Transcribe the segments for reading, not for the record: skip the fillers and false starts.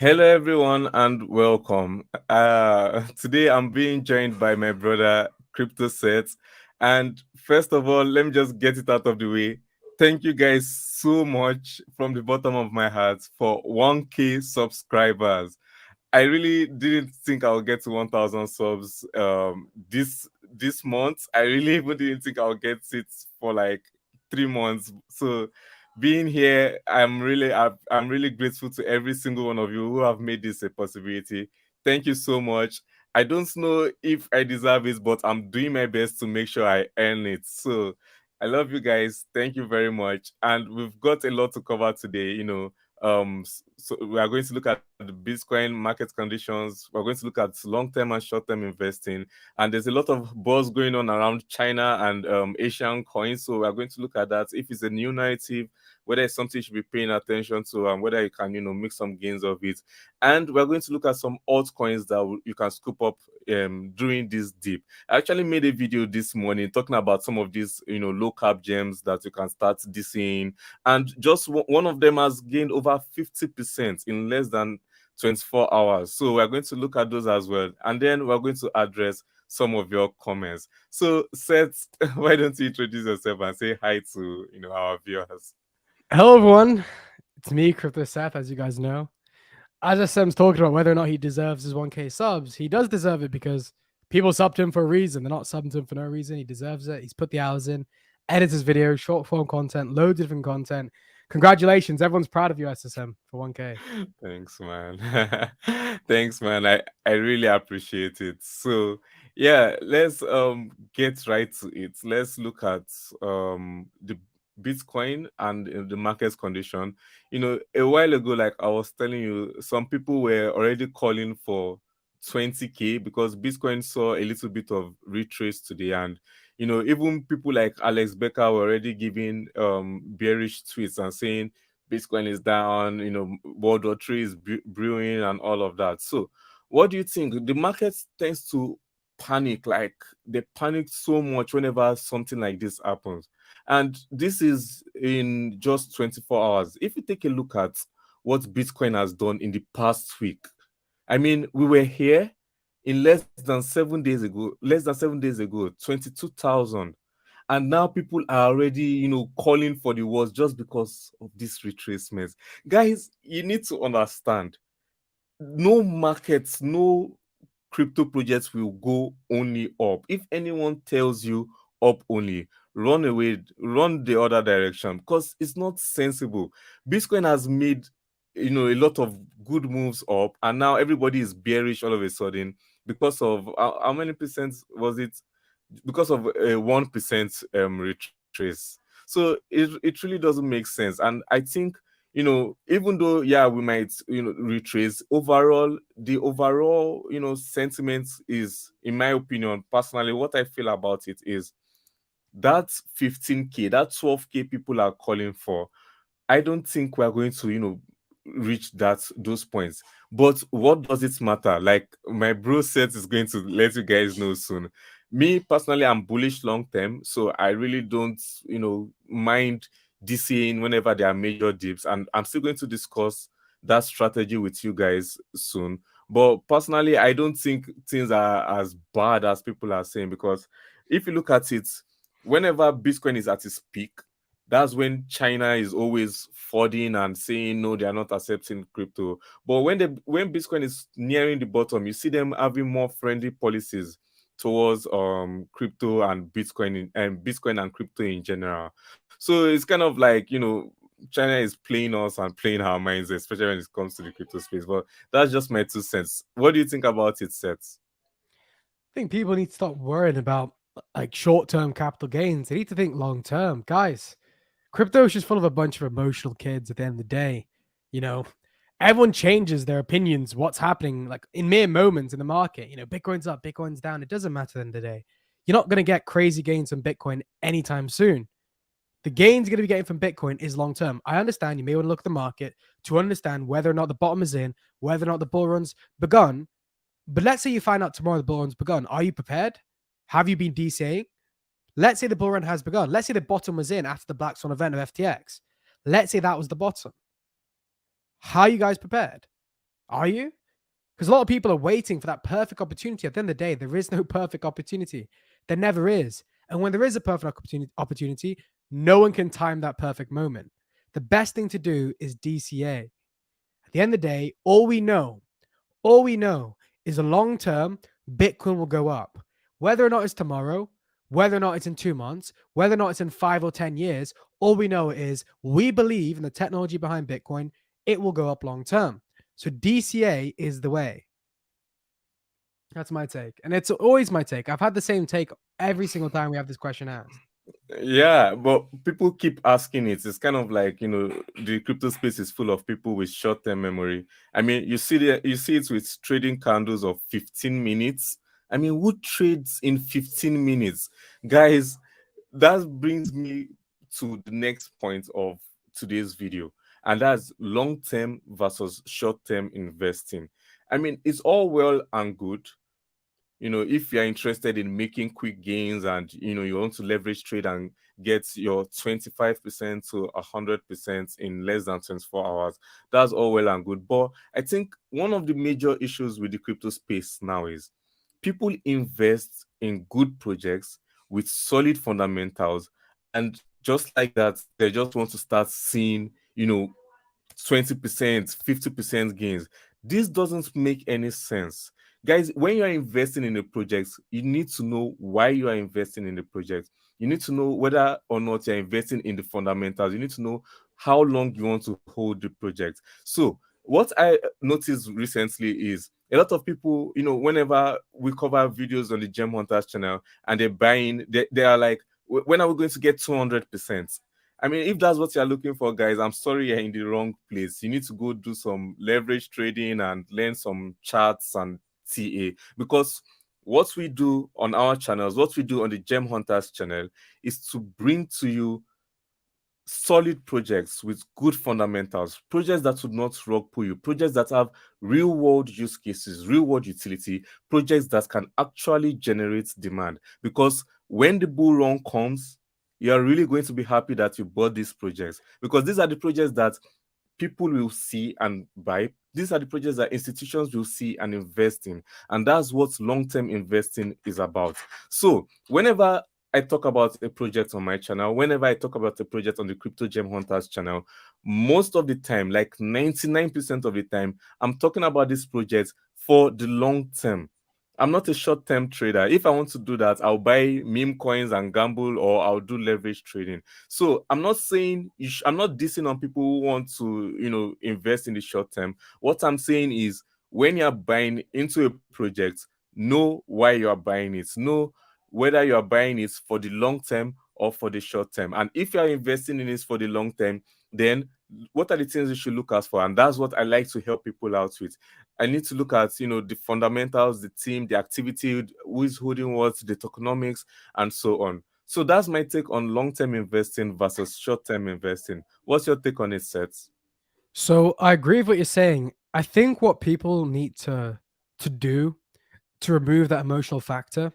Hello, everyone, and welcome. Today, I'm being joined by my brother, Crypto Sets. And first of all, let me just get it out of the way. Thank you guys so much from the bottom of my heart for 1K subscribers. I really didn't think I would get to 1,000 subs this month. I really even didn't think I would get it for like 3 months. So being here, I'm really grateful to every single one of you who have made this a possibility. Thank you so much. I don't know if I deserve it, but I'm doing my best to make sure I earn it. So I love you guys. Thank you very much. And we've got a lot to cover today. So we are going to look at the Bitcoin market conditions. We're going to look at long-term and short-term investing, and there's a lot of buzz going on around China and Asian coins. So we are going to look at that. If it's a new narrative, whether it's something you should be paying attention to, and whether you can, make some gains of it. And we're going to look at some altcoins that you can scoop up during this dip. I actually made a video this morning talking about some of these, low cap gems that you can start DCing, and just one of them has gained over 50% in less than 24 hours. So we're going to look at those as well, and then we're going to address some of your comments. So Seth, why don't you introduce yourself and say hi to our viewers? Hello, everyone. It's me, Crypto Seth, as you guys know. As SM's talking about whether or not he deserves his 1K subs, he does deserve it because people subbed him for a reason. They're not subbing to him for no reason. He deserves it. He's put the hours in, edits his videos, short form content, loads of different content. Congratulations. Everyone's proud of you, SSM, for 1K. Thanks, man. Thanks, man. I really appreciate it. So yeah, let's get right to it. Let's look at the Bitcoin and the market condition. A while ago, like I was telling you, some people were already calling for 20K because Bitcoin saw a little bit of retrace today. And even people like Alex Becker were already giving bearish tweets and saying Bitcoin is down, World War III is brewing and all of that. So, what do you think? The market tends to panic, like they panic so much whenever something like this happens. And this is in just 24 hours. If you take a look at what Bitcoin has done in the past week, I mean, we were here in less than 7 days ago, 22,000. And now people are already, calling for the wars just because of this retracement. Guys, you need to understand, no markets, no crypto projects will go only up. If anyone tells you up only, run away, run the other direction because it's not sensible. Bitcoin has made a lot of good moves up, and now everybody is bearish all of a sudden because of how many percent was it? Because of a 1% retrace. So it really doesn't make sense. And I think, even though, yeah, we might, retrace, the overall, sentiment is, in my opinion, personally, what I feel about it is that 15K, that 12K people are calling for. I don't think we're going to, reach those points. But what does it matter? Like my bro said is going to let you guys know soon. Me personally, I'm bullish long term, so I really don't, mind DCing whenever there are major dips. And I'm still going to discuss that strategy with you guys soon. But personally, I don't think things are as bad as people are saying, because if you look at it, whenever Bitcoin is at its peak, that's when China is always flooding and saying no, they are not accepting crypto. But when Bitcoin is nearing the bottom, you see them having more friendly policies towards crypto and Bitcoin and crypto in general. So it's kind of like, China is playing us and playing our minds, especially when it comes to the crypto space. But that's just my 2 cents. What do you think about it, Seth? I think people need to stop worrying about like short-term capital gains. They need to think long-term. Guys, crypto is just full of a bunch of emotional kids at the end of the day. You know, everyone changes their opinions, what's happening like in mere moments in the market. Bitcoin's up, Bitcoin's down. It doesn't matter at the end of the day. You're not going to get crazy gains from Bitcoin anytime soon. The gains you're going to be getting from Bitcoin is long term. I understand you may want to look at the market to understand whether or not the bottom is in, whether or not the bull run's begun. But let's say you find out tomorrow the bull run's begun. Are you prepared? Have you been DCAing? Let's say the bull run has begun. Let's say the bottom was in after the Black Swan event of FTX. Let's say that was the bottom. How are you guys prepared? Are you? Because a lot of people are waiting for that perfect opportunity. At the end of the day, there is no perfect opportunity. There never is. And when there is a perfect opportunity, no one can time that perfect moment. The best thing to do is DCA. At the end of the day, all we know is a long term, Bitcoin will go up. Whether or not it's tomorrow, whether or not it's in 2 months, whether or not it's in 5 or 10 years, all we know is we believe in the technology behind Bitcoin, it will go up long term. So DCA is the way. That's my take. And it's always my take. I've had the same take every single time we have this question asked. Yeah, but people keep asking it. It's kind of like, the crypto space is full of people with short-term memory. I mean, you see it with trading candles of 15 minutes. I mean, who trades in 15 minutes? Guys, that brings me to the next point of today's video, and that's long-term versus short-term investing. I mean, it's all well and good, if you're interested in making quick gains and you want to leverage trade and get your 25% to 100% in less than 24 hours. That's all well and good, but I think one of the major issues with the crypto space now is people invest in good projects with solid fundamentals, and just like that, they just want to start seeing 20%, 50% gains. This doesn't make any sense. Guys, when you are investing in a project, you need to know why you are investing in the project. You need to know whether or not you're investing in the fundamentals. You need to know how long you want to hold the project. So, what I noticed recently is a lot of people, whenever we cover videos on the Gem Hunters channel and they're buying, they are like, when are we going to get 200%? I mean, if that's what you're looking for, guys, I'm sorry you're in the wrong place. You need to go do some leverage trading and learn some charts and TA, because what we do on our channels, what we do on the Gem Hunters channel, is to bring to you solid projects with good fundamentals, projects that would not rug pull you, projects that have real world use cases, real world utility, projects that can actually generate demand. Because when the bull run comes, you are really going to be happy that you bought these projects, because these are the projects that people will see and buy. These are the projects that institutions will see and invest in. And that's what long-term investing is about. So whenever I talk about a project on my channel, whenever I talk about a project on the Crypto Gem Hunters channel, most of the time, like 99% of the time, I'm talking about this project for the long term. I'm not a short-term trader. If I want to do that, I'll buy meme coins and gamble, or I'll do leverage trading. So I'm not saying I'm not dissing on people who want to, invest in the short term. What I'm saying is, when you're buying into a project, know why you are buying it. Know whether you are buying it for the long term or for the short term. And if you are investing in it for the long term, then what are the things you should look out for? And that's what I like to help people out with. I need to look at, the fundamentals, the team, the activity, who is holding what, the tokenomics, and so on. So that's my take on long-term investing versus short-term investing. What's your take on it, Seth? So I agree with what you're saying. I think what people need to do to remove that emotional factor,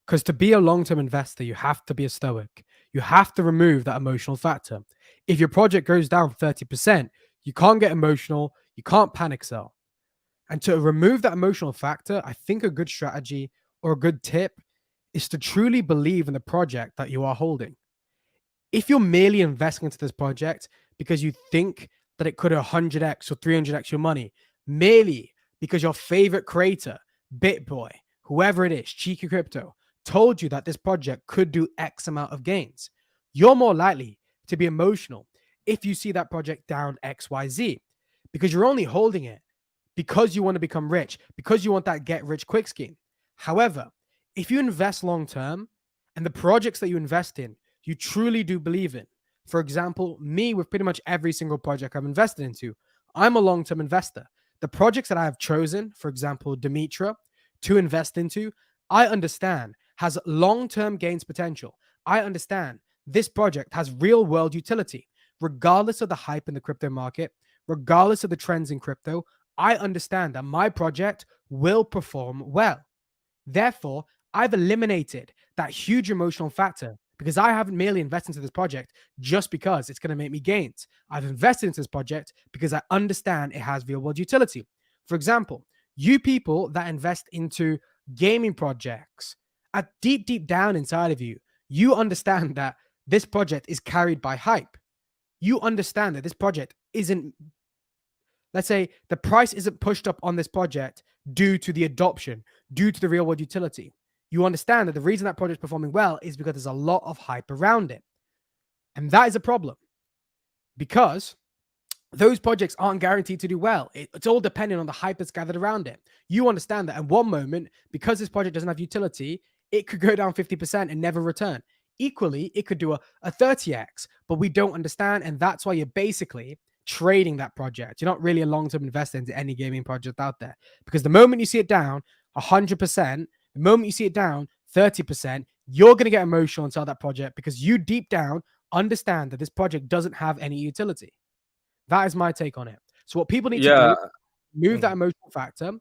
because to be a long-term investor, you have to be a stoic. You have to remove that emotional factor. If your project goes down 30%, you can't get emotional, you can't panic sell. And to remove that emotional factor, I think a good strategy or a good tip is to truly believe in the project that you are holding. If you're merely investing into this project because you think that it could 100x or 300x your money, merely because your favorite creator, BitBoy, whoever it is, Cheeky Crypto, told you that this project could do X amount of gains, you're more likely to be emotional if you see that project down XYZ, because you're only holding it because you want to become rich, because you want that get rich quick scheme. However, if you invest long term and the projects that you invest in, you truly do believe in. For example, me with pretty much every single project I've invested into, I'm a long term investor. The projects that I have chosen, for example, Demetra, to invest into, I understand has long term gains potential. I understand this project has real world utility, regardless of the hype in the crypto market, regardless of the trends in crypto. I understand that my project will perform well. Therefore, I've eliminated that huge emotional factor because I haven't merely invested into this project just because it's going to make me gains. I've invested into this project because I understand it has real world utility. For example, you people that invest into gaming projects, at deep down inside of you, you understand that this project is carried by hype. You understand that this project isn't, let's say, the price isn't pushed up on this project due to the adoption, due to the real world utility. You understand that the reason that project is performing well is because there's a lot of hype around it. And that is a problem because those projects aren't guaranteed to do well. It's all dependent on the hype that's gathered around it. You understand that at one moment, because this project doesn't have utility, it could go down 50% and never return. Equally, it could do a 30x, but we don't understand. And that's why you're basically trading that project. You're not really a long-term investor into any gaming project out there, because the moment you see it down 100%, the moment you see it down 30%, you're going to get emotional and sell that project because you deep down understand that this project doesn't have any utility. That is my take on it. So what people need to Yeah. do, move that emotional factor,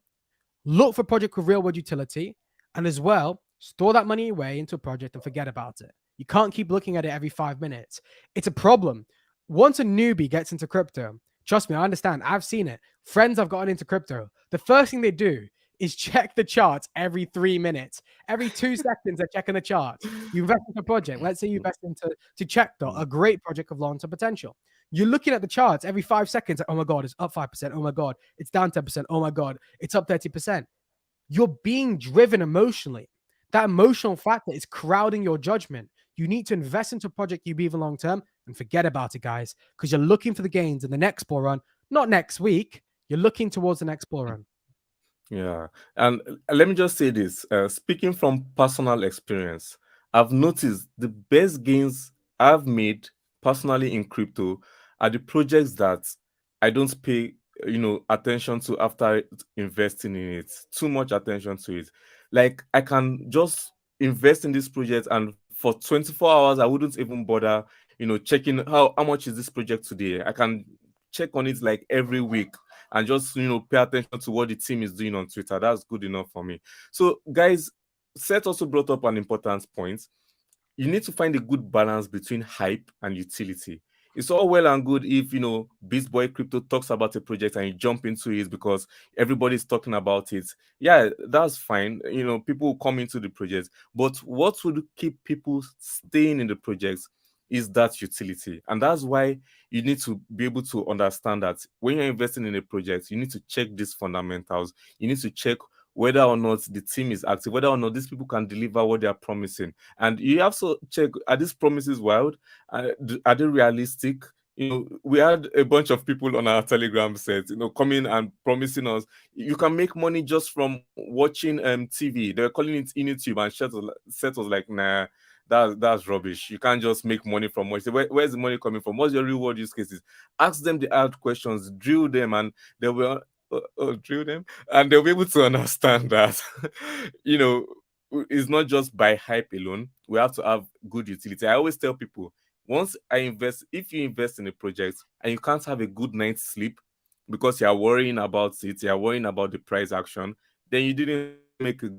look for project with real world utility, and as well, store that money away into a project and forget about it. You can't keep looking at it every 5 minutes. It's a problem. Once a newbie gets into crypto, trust me, I understand. I've seen it. Friends have gotten into crypto. The first thing they do is check the charts every 3 minutes. Every 2 seconds, they're checking the charts. You invest in a project. Let's say you invest into Checkdot, a great project of long-term potential. You're looking at the charts every 5 seconds. Like, oh my God, it's up 5%. Oh my God, it's down 10%. Oh my God, it's up 30%. You're being driven emotionally. That emotional factor is crowding your judgment. You need to invest into a project you believe in long term and forget about it, guys, because you're looking for the gains in the next bull run, not next week. You're looking towards the next bull run. Yeah. And let me just say this, speaking from personal experience, I've noticed the best gains I've made personally in crypto are the projects that I don't pay, attention to after investing in it, too much attention to it. Like, I can just invest in this project, and for 24 hours I wouldn't even bother, checking how much is this project today. I can check on it like every week and just pay attention to what the team is doing on Twitter. That's good enough for me. So guys, Seth also brought up an important point. You need to find a good balance between hype and utility. It's all well and good if Beast Boy Crypto talks about a project and you jump into it because everybody's talking about it. Yeah, that's fine. People will come into the project, but what would keep people staying in the projects is that utility. And that's why you need to be able to understand that when you're investing in a project, you need to check these fundamentals. You need to check whether or not the team is active, whether or not these people can deliver what they are promising. And you have to check, are these promises wild? Are they realistic? We had a bunch of people on our Telegram set, coming and promising us you can make money just from watching TV. They were calling it YouTube, and Seth was like, nah, that's rubbish. You can't just make money from watching. Where's the money coming from? What's your real world use cases? Ask them the hard questions, drill them, and they will drill them, and they'll be able to understand that it's not just by hype alone. We have to have good utility. I always tell people, if you invest in a project and you can't have a good night's sleep because you're worrying about it, you're worrying about the price action, then you didn't make a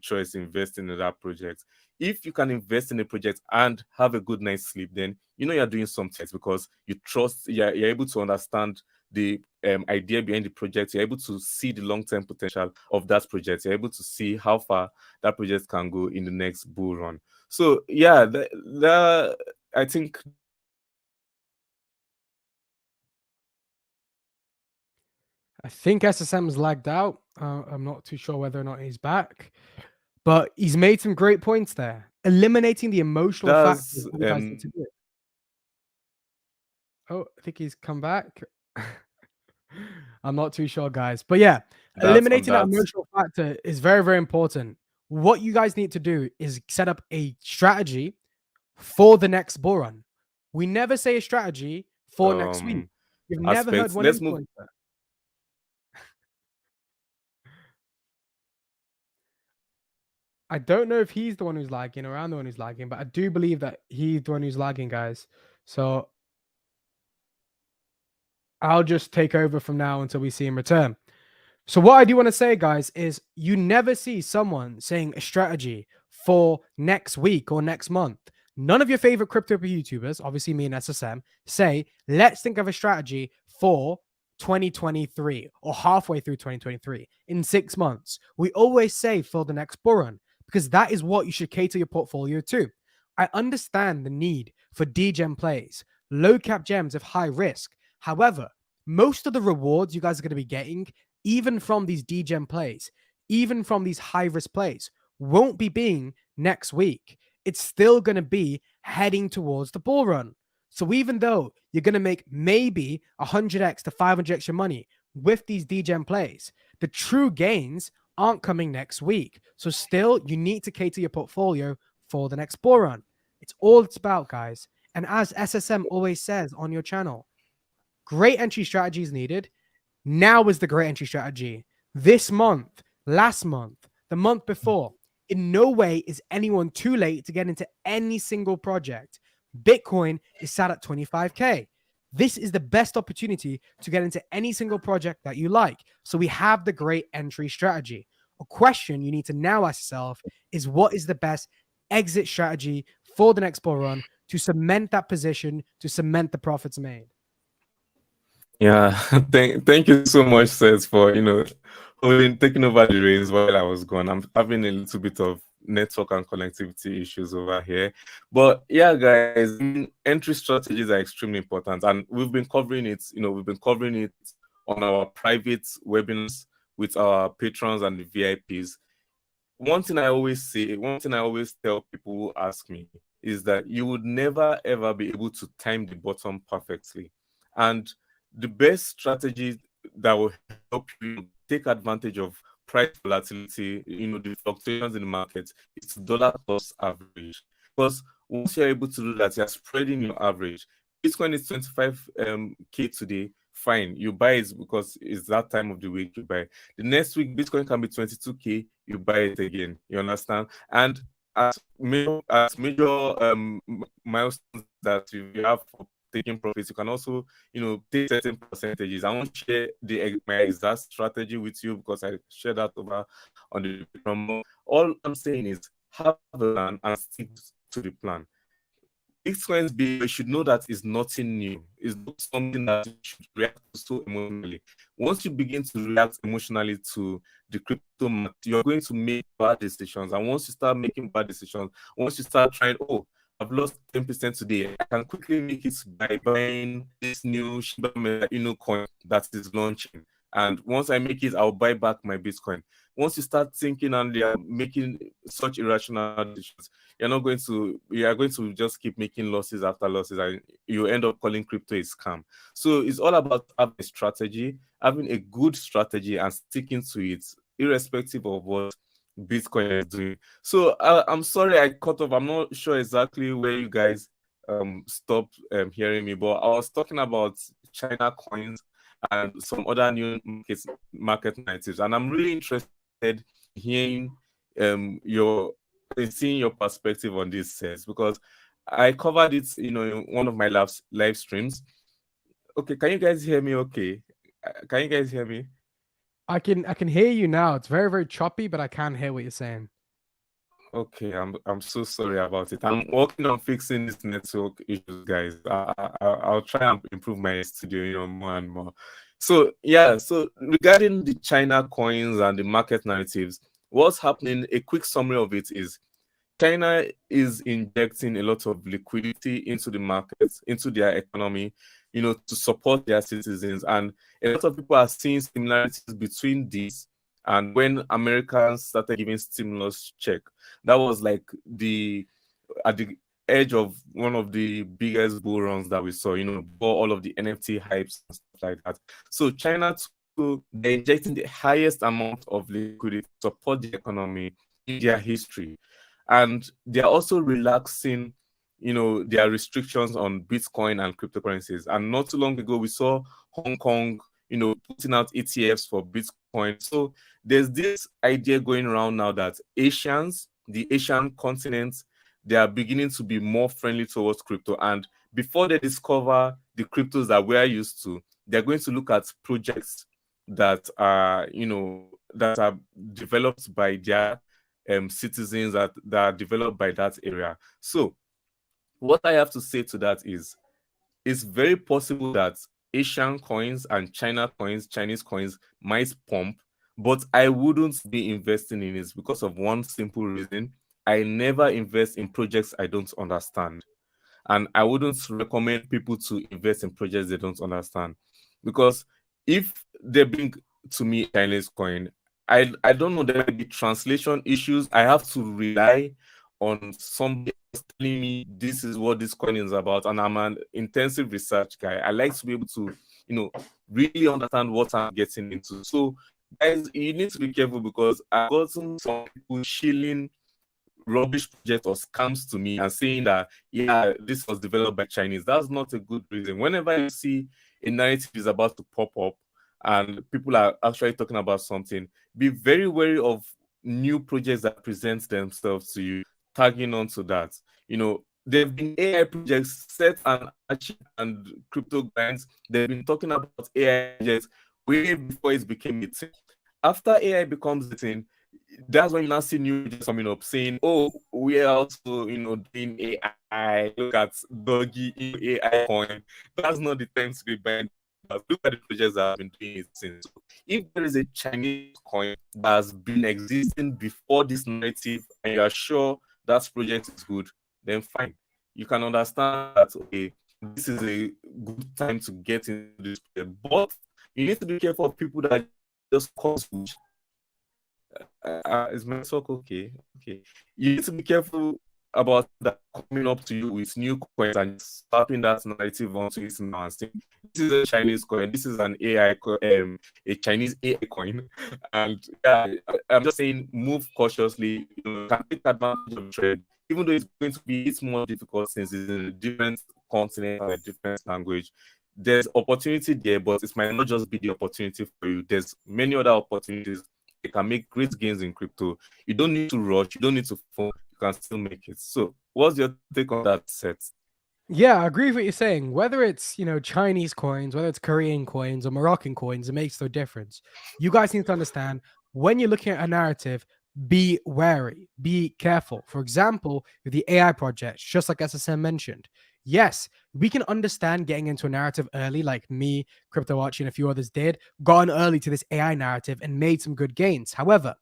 choice investing in that project. If you can invest in a project and have a good night's sleep, then you're doing something because you trust, you're able to understand the idea behind the project. You're able to see the long-term potential of that project. You're able to see how far that project can go in the next bull run. So yeah, I think SSM's lagged out. I'm not too sure whether or not he's back, but he's made some great points there. Eliminating the emotional factors. Oh, I think he's come back. I'm not too sure, guys. But yeah, eliminating that emotional factor is very, very important. What you guys need to do is set up a strategy for the next bull run. We never say a strategy for next week. You've never heard one influencer. I don't know if he's the one who's lagging or I'm the one who's lagging, but I do believe that he's the one who's lagging, guys. So I'll just take over from now until we see him return. So what I do want to say, guys, is you never see someone saying a strategy for next week or next month. None of your favorite crypto YouTubers, obviously me and SSM, say, let's think of a strategy for 2023 or halfway through 2023, in 6 months. We always say for the next bull run because that is what you should cater your portfolio to. I understand the need for degen plays, low cap gems of high risk. However, most of the rewards you guys are going to be getting, even from these degen plays, even from these high risk plays, won't be being next week. It's still going to be heading towards the bull run. So even though you're going to make maybe 100x to 500x your money with these degen plays, the true gains aren't coming next week. So still, you need to cater your portfolio for the next bull run. It's all it's about, guys. And as SSM always says on your channel, great entry strategy is needed. Now is the great entry strategy. This month, last month, the month before, in no way is anyone too late to get into any single project. Bitcoin is sat at 25K. This is the best opportunity to get into any single project that you like. So we have the great entry strategy. A question you need to now ask yourself is, what is the best exit strategy for the next bull run to cement that position, to cement the profits made? Yeah, thank you so much, Seth, for taking over the reins while I was gone. I'm having a little bit of network and connectivity issues over here, but yeah, guys, entry strategies are extremely important, and we've been covering it. We've been covering it on our private webinars with our patrons and the VIPs. One thing I always tell people who ask me is that you would never ever be able to time the bottom perfectly, and the best strategy that will help you take advantage of price volatility, the fluctuations in the market, is dollar cost average. Because once you're able to do that, you're spreading your average. Bitcoin is 25K today. Fine, you buy it because it's that time of the week you buy. The next week, Bitcoin can be 22K, you buy it again. You understand? And as major milestones that you have for taking profits, you can also take certain percentages. I won't share my exact strategy with you because I share that over on the promo. All I'm saying is have a plan and stick to the plan. Bitcoin's behavior, you should know that is nothing new. It's not something that you should react to so emotionally. Once you begin to react emotionally to the crypto market, you're going to make bad decisions. And once you start making bad decisions, once you start trying, I've lost 10% today, I can quickly make it by buying this new Shiba Inu coin that is launching. And once I make it, I'll buy back my Bitcoin. Once you start thinking and you're making such irrational decisions, you are going to just keep making losses after losses, and you end up calling crypto a scam. So it's all about having a strategy, having a good strategy and sticking to it, irrespective of what Bitcoin is doing. So I'm sorry I cut off. I'm not sure exactly where you guys stopped hearing me, but I was talking about China coins and some other new market narratives, and I'm really interested in hearing seeing your perspective on this, Seth, because I covered it, in one of my live streams. Okay, can you guys hear me? Okay, can you guys hear me? I can hear you now. It's very, very choppy, but I can hear what you're saying. Okay, I'm so sorry about it. I'm working on fixing this network issues, guys. I'll try and improve my studio, more and more. So yeah, so regarding the China coins and the market narratives, what's happening? A quick summary of it is China is injecting a lot of liquidity into the markets, into their economy, to support their citizens. And a lot of people are seeing similarities between these and when Americans started giving stimulus check. That was like at the edge of one of the biggest bull runs that we saw, before all of the NFT hypes and stuff like that. So China too, they're injecting the highest amount of liquidity to support the economy in their history. And they're also relaxing, their restrictions on Bitcoin and cryptocurrencies. And not too long ago, we saw Hong Kong, putting out ETFs for Bitcoin. So there's this idea going around now that the Asian continent, they are beginning to be more friendly towards crypto. And before they discover the cryptos that we're used to, they're going to look at projects that are, that are developed by their citizens, that are developed by that area. So what I have to say to that is, it's very possible that Asian coins and China coins, Chinese coins might pump, but I wouldn't be investing in it because of one simple reason. I never invest in projects I don't understand. And I wouldn't recommend people to invest in projects they don't understand. Because if they bring to me Chinese coin, I don't know, there might be translation issues. I have to rely on somebody else telling me this is what this coin is about. And I'm an intensive research guy. I like to be able to, really understand what I'm getting into. So guys, you need to be careful because I've gotten some people shilling rubbish project or scams to me and saying that, yeah, this was developed by Chinese. That's not a good reason. Whenever you see a narrative is about to pop up and people are actually talking about something, be very wary of new projects that present themselves to you, tagging on to that. There have been AI projects, set and Archie and crypto grinds. They've been talking about AI projects way before it became a thing. After AI becomes a thing, that's when you now see new projects coming up saying, "Oh, we are also, doing AI. Look at Doggy AI coin." That's not the time to be buying. Look at the projects that have been doing it since. So if there is a Chinese coin that has been existing before this narrative, and you are sure that project is good, then fine. You can understand that, okay, this is a good time to get into this project. But you need to be careful of people that just cause. Is my talk okay? Okay. You need to be careful about that coming up to you with new coins and slapping that narrative onto it now and saying, this is a Chinese coin, this is an a Chinese AI coin. And yeah, I'm just saying, move cautiously. You can take advantage of the trend, even though it's going to be it's more difficult since it's in a different continent and a different language. There's opportunity there, but it might not just be the opportunity for you. There's many other opportunities. You can make great gains in crypto. You don't need to rush. You don't need to phone. You can still make it. So, what's your take on that, set? Yeah, I agree with what you're saying. Whether it's, Chinese coins, whether it's Korean coins or Moroccan coins, it makes no difference. You guys need to understand when you're looking at a narrative, be wary, be careful. For example, with the AI projects, just like SSM mentioned, yes, we can understand getting into a narrative early, like me, Crypto Archie, and a few others did, gone early to this AI narrative and made some good gains. However,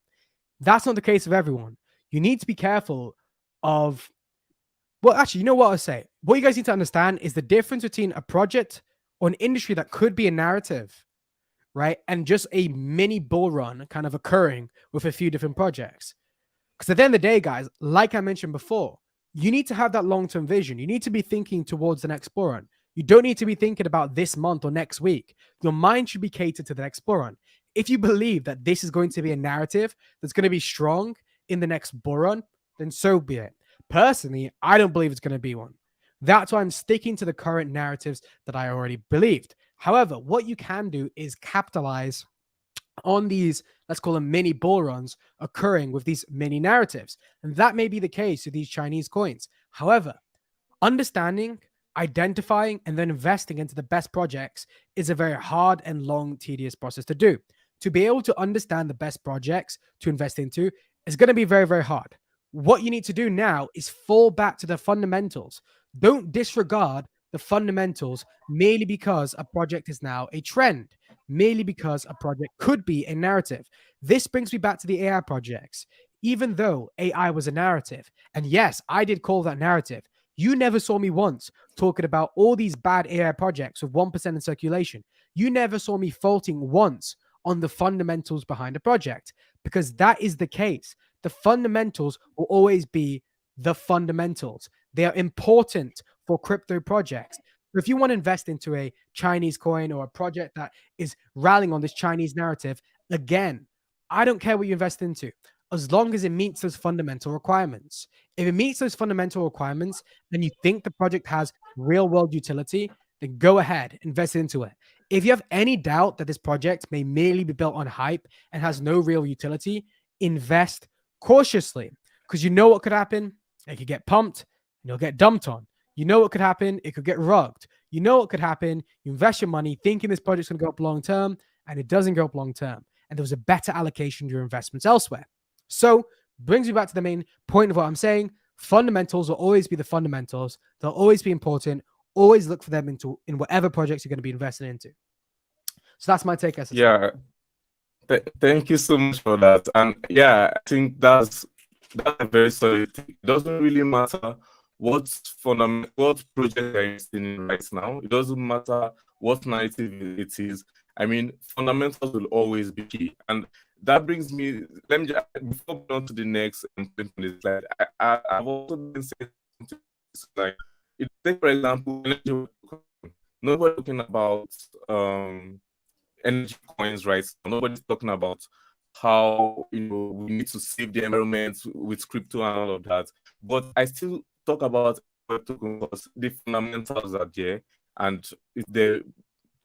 that's not the case of everyone. You need to be careful of well, actually, you know what I'll say? What you guys need to understand is the difference between a project or an industry that could be a narrative, right? And just a mini bull run kind of occurring with a few different projects. Because at the end of the day, guys, like I mentioned before, you need to have that long-term vision. You need to be thinking towards the next bull run. You don't need to be thinking about this month or next week. Your mind should be catered to the next bull run. If you believe that this is going to be a narrative that's going to be strong in the next bull run, then so be it. Personally, I don't believe it's going to be one. That's why I'm sticking to the current narratives that I already believed. However, what you can do is capitalize on these, let's call them mini bull runs occurring with these mini narratives. And that may be the case with these Chinese coins. However, understanding, identifying, and then investing into the best projects is a very hard and long, tedious process to do. To be able to understand the best projects to invest into is going to be very, very hard. What you need to do now is fall back to the fundamentals. Don't disregard the fundamentals merely because a project is now a trend, merely because a project could be a narrative. This brings me back to the AI projects. Even though AI was a narrative, and yes, I did call that narrative, you never saw me once talking about all these bad AI projects with 1% in circulation. You never saw me faulting once on the fundamentals behind a project because that is the case. The fundamentals will always be the fundamentals. They are important for crypto projects. If you want to invest into a Chinese coin or a project that is rallying on this Chinese narrative, again, I don't care what you invest into as long as it meets those fundamental requirements. If it meets those fundamental requirements and you think the project has real world utility, then go ahead, invest into it. If you have any doubt that this project may merely be built on hype and has no real utility, invest cautiously because you know what could happen. It could get pumped and you'll get dumped on. You know what could happen. It could get rugged. You know what could happen. You invest your money thinking this project's going to go up long term and it doesn't go up long term. And there was a better allocation of your investments elsewhere. So brings me back to the main point of what I'm saying. Fundamentals will always be the fundamentals. They'll always be important. always look for them in whatever projects you're going to be investing into. So that's my take, SSM. Yeah, thank you so much for that. And yeah, I think that's a very solid thing. It doesn't really matter what project you're investing in right now. It doesn't matter what narrative it is. I mean, fundamentals will always be key. And that brings me, let me just, before going on to the next point on the slide, I've also been saying something like, take for example, energy. Nobody talking about energy coins right now. Nobody's talking about how we need to save the environment with crypto and all of that. But I still talk about token because the fundamentals are there, and the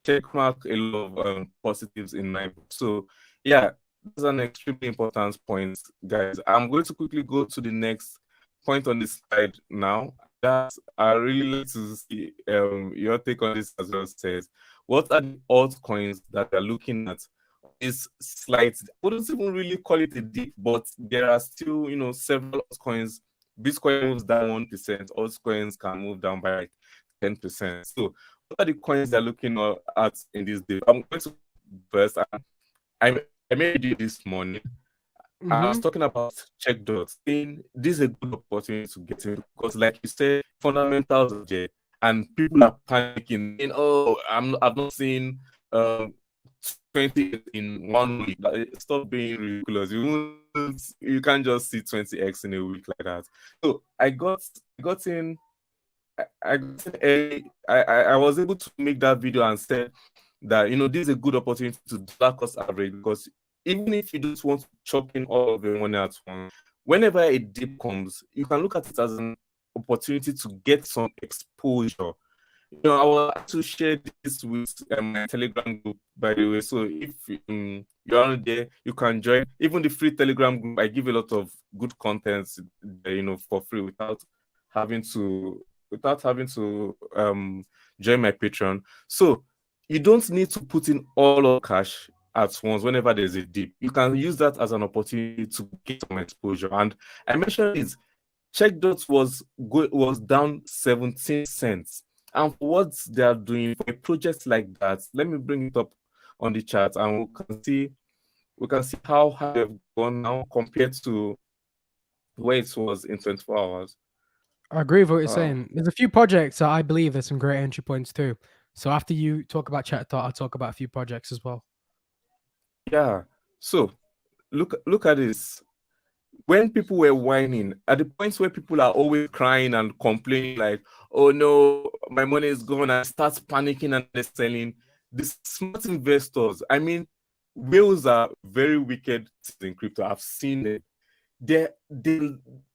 check mark a lot of positives in my book. So yeah, that's an extremely important point, guys. I'm going to quickly go to the next point on this slide now. That I really like to see your take on this as well. Says, what are the altcoins that they're looking at? Is slight. I wouldn't even really call it a dip, but there are still several altcoins. Bitcoin moves down 1%. Altcoins can move down by like 10%. So what are the coins they're looking at in this dip? I'm going to first. I made a video this morning. I was talking about check dots, saying this is a good opportunity to get in because, like you said, fundamentals are there, and people are panicking. Saying, "Oh, I've not seen 20 in 1 week." Stop being ridiculous. You can't just see 20x in a week like that. So I got in. I got in early. I was able to make that video and said that this is a good opportunity to dollar cost average because even if you just want to chop in all of your money at once, whenever a dip comes, you can look at it as an opportunity to get some exposure. I will to share this with my Telegram group, by the way. So if you're on there, you can join. Even the free Telegram group, I give a lot of good content, for free without having to join my Patreon. So you don't need to put in all of cash at once whenever there's a dip. You can use that as an opportunity to get some exposure. And I mentioned this. CheckDot was down 17 cents. And for what they are doing for a project like that, let me bring it up on the chart and we can see how high they've gone now compared to where it was in 24 hours. I agree with what you're saying. There's a few projects that I believe there's some great entry points too. So after you talk about ChatDot, I'll talk about a few projects as well. Yeah. So look at this. When people were whining, at the points where people are always crying and complaining, like, "Oh no, my money is gone," and start panicking and they're selling, the smart investors, I mean, whales are very wicked in crypto. I've seen it.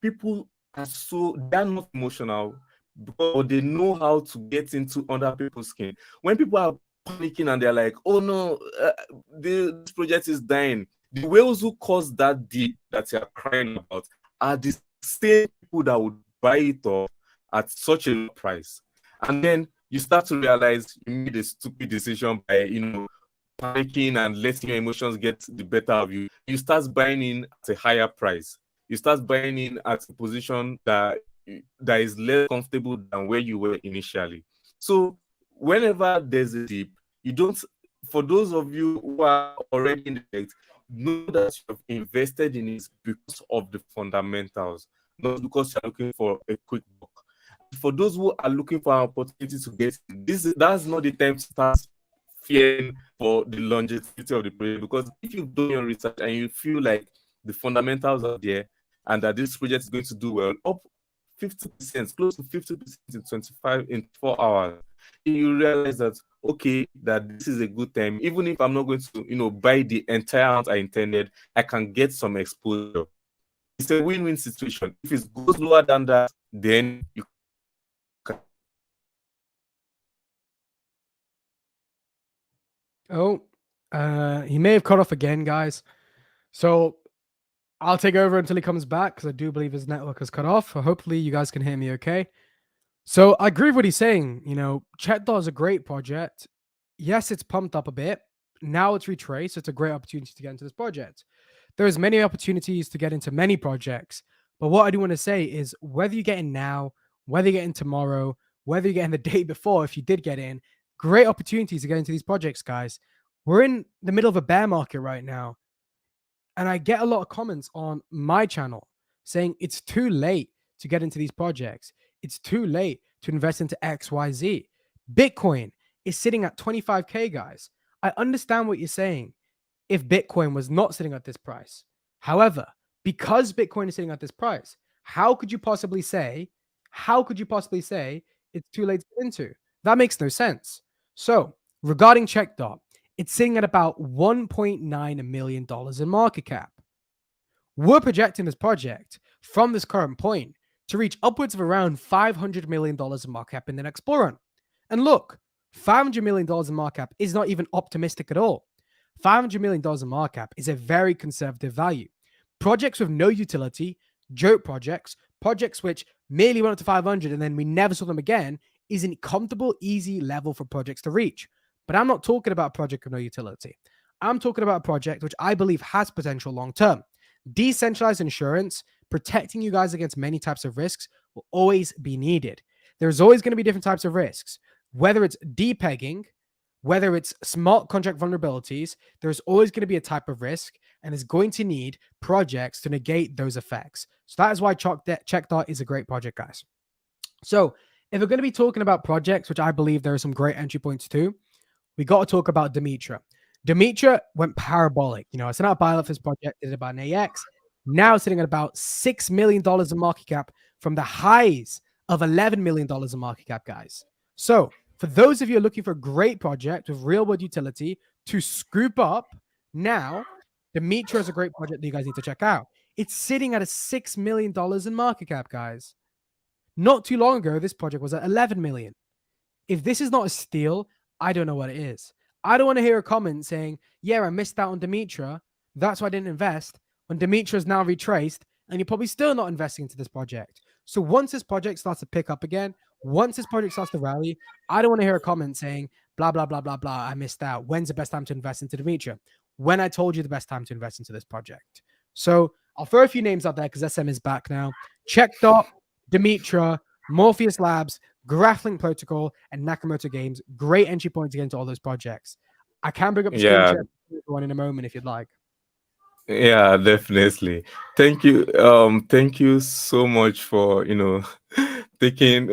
People they're not emotional because they know how to get into other people's skin. When people are panicking and they're like, "Oh no, this project is dying," the whales who caused that dip that you're crying about are the same people that would buy it off at such a low price. And then you start to realize you made a stupid decision by, panicking and letting your emotions get the better of you. You start buying in at a higher price. You start buying in at a position that is less comfortable than where you were initially. So whenever there's a dip, you don't. For those of you who are already in the debt, know that you have invested in it because of the fundamentals, not because you're looking for a quick buck. For those who are looking for an opportunity to get that's not the time to start fearing for the longevity of the project, because if you've done your research and you feel like the fundamentals are there and that this project is going to do well, up 50%, close to 50% in 4 hours, you realize that okay, that this is a good time. Even if I'm not going to, buy the entire amount I intended, I can get some exposure. It's a win-win situation. If it goes lower than that, then you can. Oh, he may have cut off again, guys. So I'll take over until he comes back because I do believe his network has cut off. Hopefully, you guys can hear me okay. So I agree with what he's saying. ChatDot is a great project. Yes, it's pumped up a bit. Now it's retraced. It's a great opportunity to get into this project. There's many opportunities to get into many projects. But what I do want to say is whether you get in now, whether you get in tomorrow, whether you get in the day before, if you did get in, great opportunities to get into these projects, guys. We're in the middle of a bear market right now. And I get a lot of comments on my channel saying it's too late to get into these projects. It's too late to invest into XYZ. Bitcoin is sitting at 25K, guys. I understand what you're saying if Bitcoin was not sitting at this price. However, because Bitcoin is sitting at this price, how could you possibly say it's too late to get into? That makes no sense. So, regarding CheckDot, it's sitting at about $1.9 million in market cap. We're projecting this project from this current point to reach upwards of around $500 million in market cap in the next bull run. And look, $500 million in market cap is not even optimistic at all. $500 million in market cap is a very conservative value. Projects with no utility, joke projects, projects which merely went up to 500 and then we never saw them again, is a comfortable, easy level for projects to reach. But I'm not talking about a project with no utility. I'm talking about a project which I believe has potential long term. Decentralized insurance, protecting you guys against many types of risks, will always be needed. There's always going to be different types of risks, whether it's depegging, whether it's smart contract vulnerabilities, there's always going to be a type of risk and is going to need projects to negate those effects. So that is why CheckDot is a great project, guys. So if we're going to be talking about projects, which I believe there are some great entry points too, we got to talk about Demetra. Demetra went parabolic. You know, I sent out a buy for this project, did about an AX, now sitting at about $6 million in market cap from the highs of $11 million in market cap, guys. So for those of you who are looking for a great project with real world utility to scoop up now, Demetra is a great project that you guys need to check out. It's sitting at a $6 million in market cap, guys. Not too long ago, this project was at 11 million. If this is not a steal, I don't know what it is. I don't want to hear a comment saying, yeah, I missed out on Demetra. That's why I didn't invest. When Demetra is now retraced, and you're probably still not investing into this project. So once this project starts to pick up again, once this project starts to rally, I don't want to hear a comment saying, blah, blah, blah, blah, blah, I missed out. When's the best time to invest into Demetra? When I told you the best time to invest into this project. So I'll throw a few names out there because SM is back now. CheckDot, Demetra, Morpheus Labs, GraphLink Protocol, and Nakamoto Games. Great entry points to get into all those projects. I can bring up screen share one in a moment if you'd like. Yeah, definitely. Thank you. Thank you so much for taking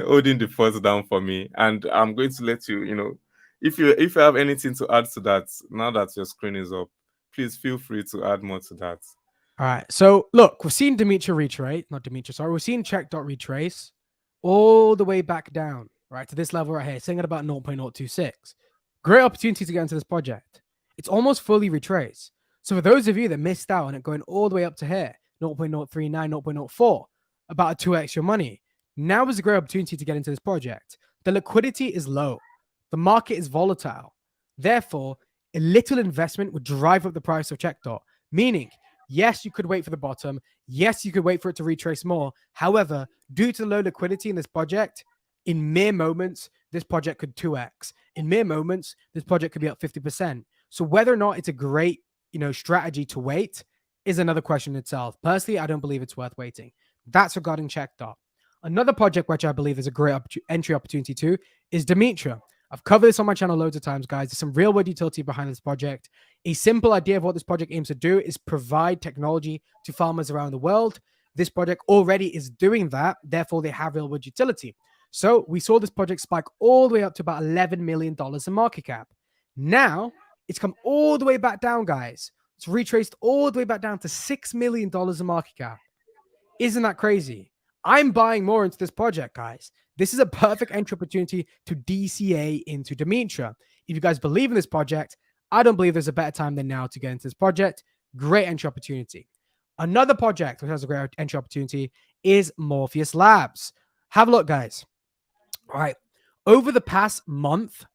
holding the fort down for me. And I'm going to let you, if you have anything to add to that now that your screen is up, please feel free to add more to that. All right. So look, we're seeing Demetra retrace, not Demetra, sorry. We're seeing CheckDot retrace all the way back down, right, to this level right here, sitting at about 0.026. Great opportunity to get into this project. It's almost fully retraced. So for those of you that missed out on it going all the way up to here, 0.039, 0.04, about a 2x your money, now is a great opportunity to get into this project. The liquidity is low. The market is volatile. Therefore, a little investment would drive up the price of CheckDot, meaning, yes, you could wait for the bottom. Yes, you could wait for it to retrace more. However, due to the low liquidity in this project, in mere moments, this project could 2x. In mere moments, this project could be up 50%. So whether or not it's a great, strategy to wait is another question itself. Personally, I don't believe it's worth waiting. That's regarding CheckDot. Another project which I believe is a great entry opportunity too is Demetra. I've covered this on my channel loads of times, guys. There's some real world utility behind this project. A simple idea of what this project aims to do is provide technology to farmers around the world. This project already is doing that. Therefore, they have real world utility. So we saw this project spike all the way up to about $11 million in market cap. Now, it's come all the way back down, guys. It's retraced all the way back down to $6 million in market cap. Isn't that crazy? I'm buying more into this project, guys. This is a perfect entry opportunity to DCA into Demetra. If you guys believe in this project, I don't believe there's a better time than now to get into this project. Great entry opportunity. Another project which has a great entry opportunity is Morpheus Labs. Have a look, guys. All right. Over the past month,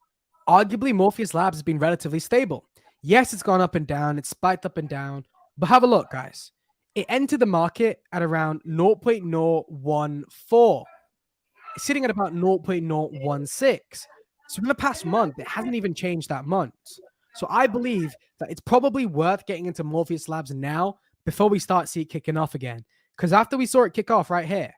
arguably Morpheus Labs has been relatively stable. Yes, it's gone up and down. It's spiked up and down. But have a look, guys. It entered the market at around 0.014. It's sitting at about 0.016. So in the past month, it hasn't even changed that much. So I believe that it's probably worth getting into Morpheus Labs now before we start see it kicking off again. Because after we saw it kick off right here,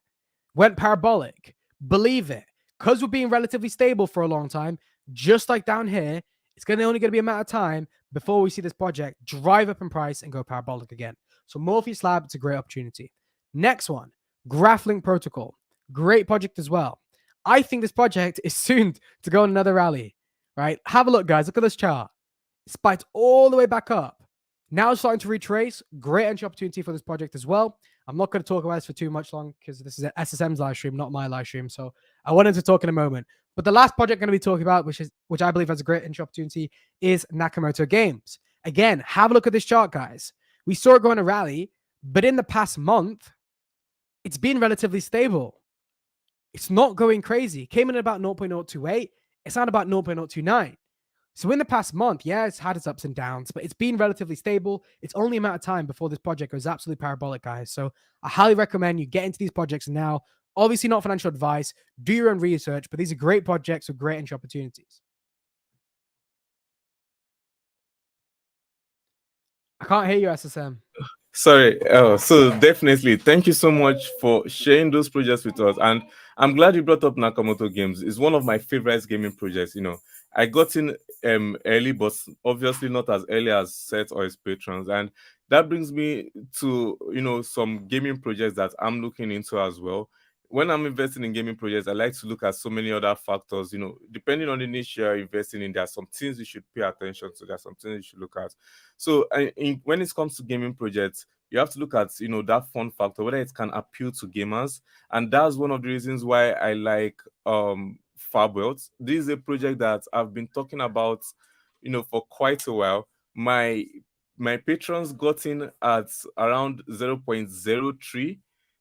went parabolic, believe it, because we're being relatively stable for a long time, just like down here, it's only going to be a matter of time before we see this project drive up in price and go parabolic again. So Morpheus Lab, it's a great opportunity. Next one, GraphLink Protocol. Great project as well. I think this project is soon to go on another rally, right? Have a look, guys. Look at this chart. It spiked all the way back up. Now it's starting to retrace. Great entry opportunity for this project as well. I'm not going to talk about this for too much long because this is SSM's live stream, not my live stream. So I wanted to talk in a moment. But the last project I'm going to be talking about, which I believe has a great entry opportunity, is Nakamoto Games. Again, have a look at this chart, guys. We saw it go on a rally, but in the past month, it's been relatively stable. It's not going crazy. It came in at about 0.028. It's at about 0.029. So in the past month, yeah, it's had its ups and downs, but it's been relatively stable. It's only a matter of time before this project goes absolutely parabolic, guys. So I highly recommend you get into these projects now. Obviously, not financial advice. Do your own research, but these are great projects with great entry opportunities. I can't hear you, SSM. Sorry. So definitely, thank you so much for sharing those projects with us. And I'm glad you brought up Nakamoto Games. It's one of my favorite gaming projects. I got in early, but obviously not as early as Seth or his patrons. And that brings me to some gaming projects that I'm looking into as well. When I'm investing in gaming projects, I like to look at so many other factors. Depending on the niche you're investing in, there are some things you should pay attention to. There are some things you should look at. So, when it comes to gaming projects, you have to look at that fun factor, whether it can appeal to gamers, and that's one of the reasons why I like Fabwelt. This is a project that I've been talking about, for quite a while. My patrons got in at around 0.03,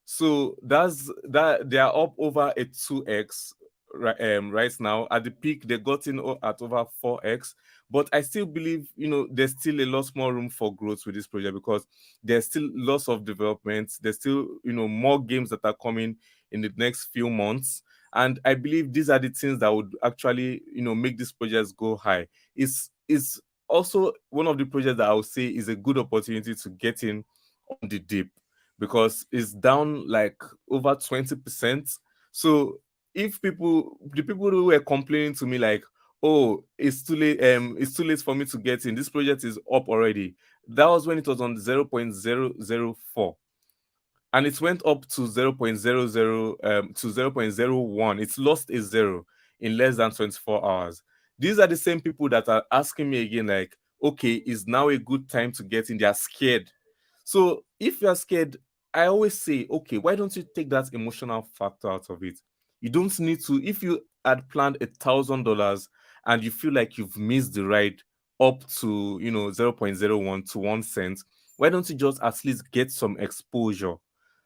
so that they are up over a 2x right now. At the peak, they got in at over 4x, but I still believe, there's still a lot more room for growth with this project because there's still lots of development. There's still, more games that are coming in the next few months. And I believe these are the things that would actually, make these projects go high. It's also one of the projects that I would say is a good opportunity to get in on the dip because it's down like over 20%. So if the people who were complaining to me like, oh, it's too late for me to get in, this project is up already, that was when it was on 0.004, and it went up to 0.00 to 0.01. It's lost a zero in less than 24 hours. These are the same people that are asking me again like, okay, is now a good time to get in? They are scared. So if you're scared, I always say, okay, why don't you take that emotional factor out of it? You don't need to. If you had planned $1,000 and you feel like you've missed the ride up to 0.01 to 1 cent, why don't you just at least get some exposure?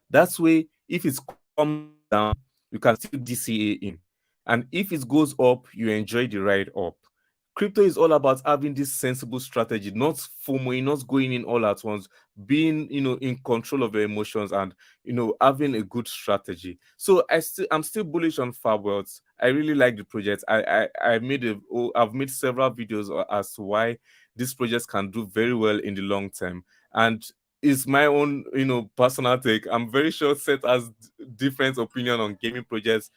That's way, if it comes down, you can still DCA in. And if it goes up, you enjoy the ride up. Crypto is all about having this sensible strategy, not FOMO, not going in all at once, being in control of your emotions and having a good strategy. So I'm still bullish on Fabworlds. I really like the project. I've made several videos as to why these projects can do very well in the long term. And it's my own personal take. I'm very sure Seth has different opinion on gaming projects,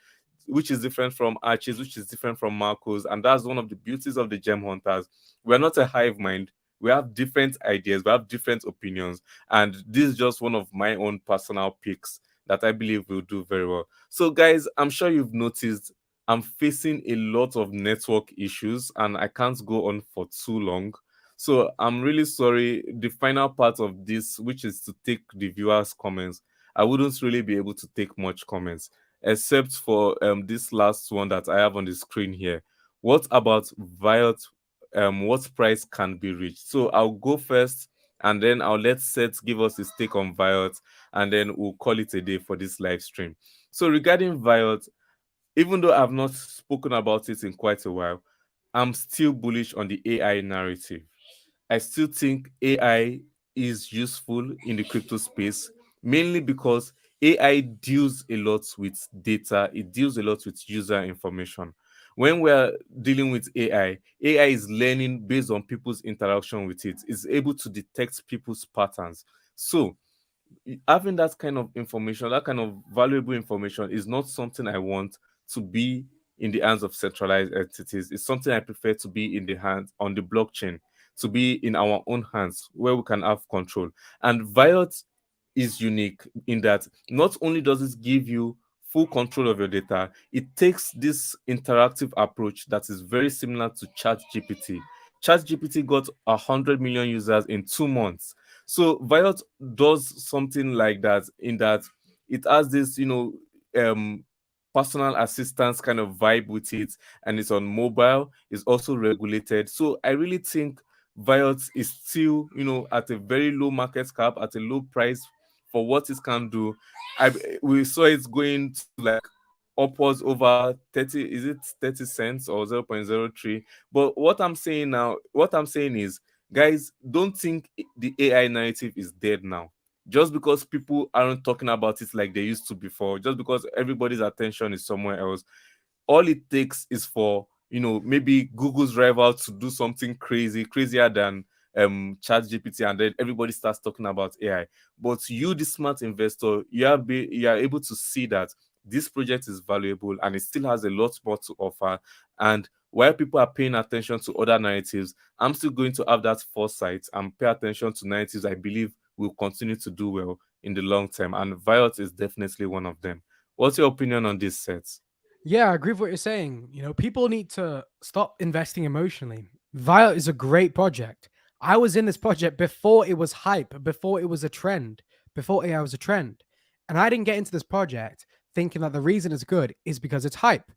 which is different from Archie's, which is different from Marco's. And that's one of the beauties of the Gem Hunters. We're not a hive mind. We have different ideas, we have different opinions. And this is just one of my own personal picks that I believe will do very well. So, guys, I'm sure you've noticed I'm facing a lot of network issues and I can't go on for too long. So, I'm really sorry. The final part of this, which is to take the viewers' comments, I wouldn't really be able to take much comments except for this last one that I have on the screen here. What about Violet? What price can be reached? So I'll go first, and then I'll let Seth give us his take on Violet, and then we'll call it a day for this live stream. So regarding Violet, even though I've not spoken about it in quite a while, I'm still bullish on the AI narrative. I still think AI is useful in the crypto space, mainly because AI deals a lot with data, it deals a lot with user information. When we're dealing with AI is learning based on people's interaction with it, it's able to detect people's patterns. So, having that kind of information, that kind of valuable information, is not something I want to be in the hands of centralized entities. It's something I prefer to be in the hands on the blockchain, to be in our own hands where we can have control. And Viot is unique in that not only does it give you full control of your data, it takes this interactive approach that is very similar to ChatGPT. ChatGPT got 100 million users in 2 months. So Viot does something like that in that it has this, um, personal assistance kind of vibe with it, and it's on mobile. It's also regulated. So I really think Viot is still, at a very low market cap, at a low price for what it can do. We saw it going to like upwards over 30, is it 30 cents or 0.03? But what I'm saying is, guys, don't think the AI narrative is dead now. Just because people aren't talking about it like they used to before, just because everybody's attention is somewhere else, all it takes is for, maybe Google's rival to do something crazier than ChatGPT, and then everybody starts talking about AI. But you, the smart investor, you are able to see that this project is valuable and it still has a lot more to offer. And while people are paying attention to other narratives, I'm still going to have that foresight and pay attention to narratives I believe will continue to do well in the long term. And Viot is definitely one of them. What's your opinion on this set? Yeah, I agree with what you're saying. People need to stop investing emotionally. Violet is a great project. I was in this project before it was hype, before it was a trend, before AI was a trend. And I didn't get into this project thinking that the reason it's good is because it's hype,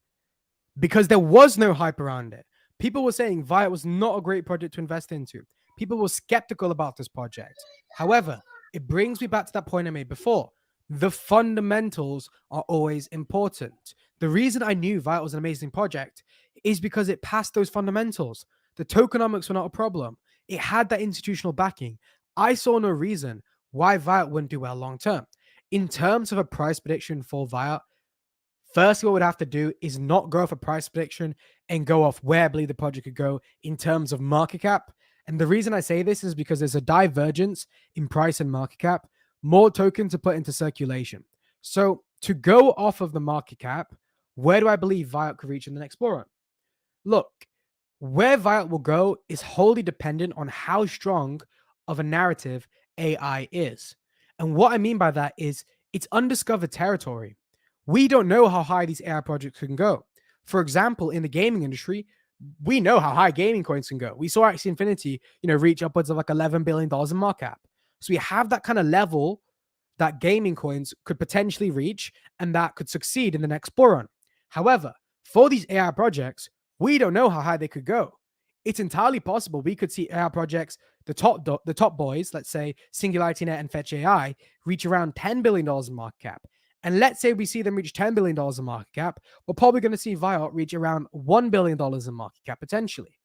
because there was no hype around it. People were saying Violet was not a great project to invest into. People were skeptical about this project. However, it brings me back to that point I made before. The fundamentals are always important. The reason I knew Violet was an amazing project is because it passed those fundamentals. The tokenomics were not a problem. It had that institutional backing. I saw no reason why Violet wouldn't do well long term. In terms of a price prediction for Violet, first, what we'd have to do is not go off a price prediction and go off where I believe the project could go in terms of market cap. And the reason I say this is because there's a divergence in price and market cap. More tokens are put into circulation. So to go off of the market cap, where do I believe Viot could reach in the next Boron? Look, where Viot will go is wholly dependent on how strong of a narrative AI is. And what I mean by that is it's undiscovered territory. We don't know how high these AI projects can go. For example, in the gaming industry, we know how high gaming coins can go. We saw Axie Infinity, reach upwards of like $11 billion in market cap. So we have that kind of level that gaming coins could potentially reach and that could succeed in the next bull run. However, for these AI projects, we don't know how high they could go. It's entirely possible we could see AI projects, the top boys, let's say SingularityNet and Fetch AI, reach around $10 billion in market cap. And let's say we see them reach $10 billion in market cap, we're probably going to see Viot reach around $1 billion in market cap potentially.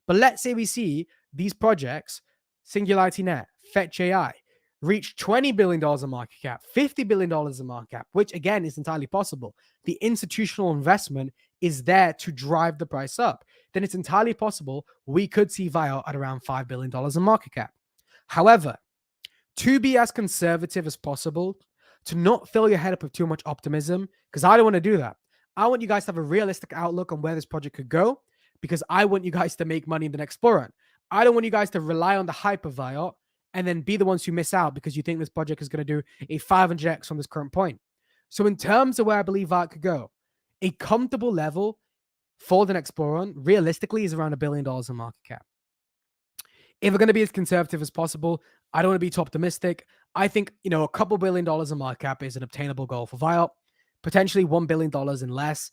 But let's say we see these projects, SingularityNet, Fetch AI, reach $20 billion in market cap, $50 billion in market cap, which again is entirely possible. The institutional investment is there to drive the price up. Then it's entirely possible we could see Viot at around $5 billion in market cap. However, to be as conservative as possible, to not fill your head up with too much optimism, because I don't want to do that. I want you guys to have a realistic outlook on where this project could go, because I want you guys to make money in the next bull run. I don't want you guys to rely on the hype of Viot and then be the ones who miss out because you think this project is going to do a 500x from this current point. So in terms of where I believe Viot could go, a comfortable level for the next bull run, realistically, is around $1 billion in market cap. If we're going to be as conservative as possible, I don't want to be too optimistic. I think, a couple $1 billion in market cap is an obtainable goal for Viot, potentially $1 billion and less.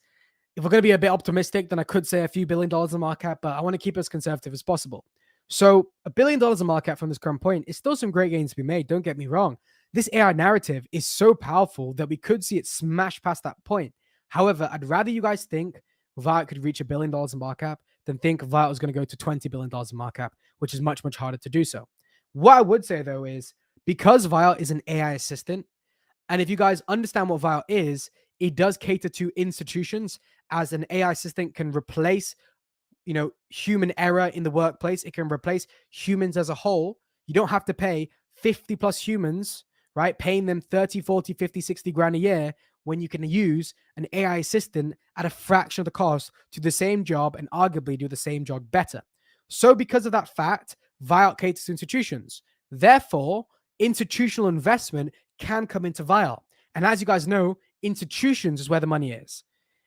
If we're going to be a bit optimistic, then I could say a few $1 billion in market cap, but I want to keep it as conservative as possible. So $1 billion in market cap from this current point is still some great gains to be made. Don't get me wrong. This AI narrative is so powerful that we could see it smash past that point. However, I'd rather you guys think Viot could reach $1 billion in market cap than think Viot was going to go to $20 billion in market cap, which is much, much harder to do so. What I would say, though, is because Viot is an AI assistant, and if you guys understand what Viot is, it does cater to institutions, as an AI assistant can replace, human error in the workplace. It can replace humans as a whole. You don't have to pay 50 plus humans, right? Paying them 30, 40, 50, 60 grand a year when you can use an AI assistant at a fraction of the cost to do the same job and arguably do the same job better. So, because of that fact, Viot caters to institutions. Therefore, institutional investment can come into Viot. And as you guys know, institutions is where the money is.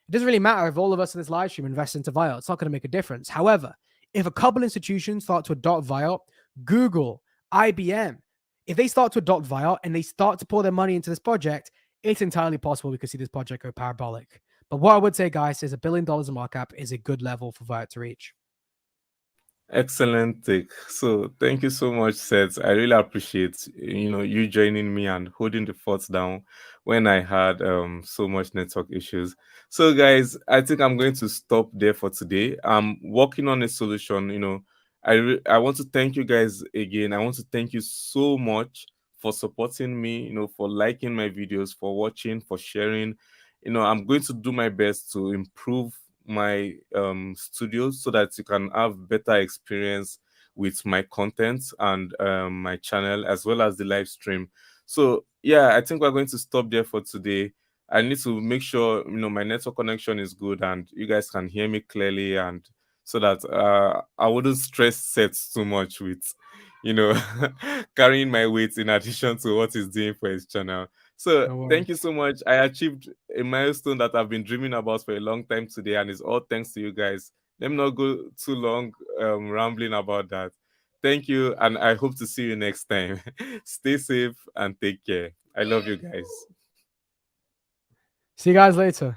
It doesn't really matter if all of us in this live stream invest into Viot. It's not going to make a difference. However, if a couple institutions start to adopt Viot, Google, IBM, if they start to adopt Viot and they start to pour their money into this project, it's entirely possible we could see this project go parabolic. But what I would say, guys, is $1 billion in market cap is a good level for Viot to reach. Excellent take. So thank you so much, Seth. I really appreciate you joining me and holding the fort down when I had so much network issues. So guys, I think I'm going to stop there for today. I'm working on a solution. I want to thank you guys again. I want to thank you so much for supporting me. For liking my videos, for watching, for sharing. I'm going to do my best to improve my studios so that you can have better experience with my content and my channel as well as the live stream. So yeah, I think we're going to stop there for today. I need to make sure my network connection is good and you guys can hear me clearly, and so that I wouldn't stress sets too much with carrying my weight in addition to what he's doing for his channel. So No thank you worries. so much. I achieved a milestone that I've been dreaming about for a long time today, and it's all thanks to you guys. Let me not go too long rambling about that. Thank you, and I hope to see you next time. Stay safe and take care. I love you guys. See you guys later.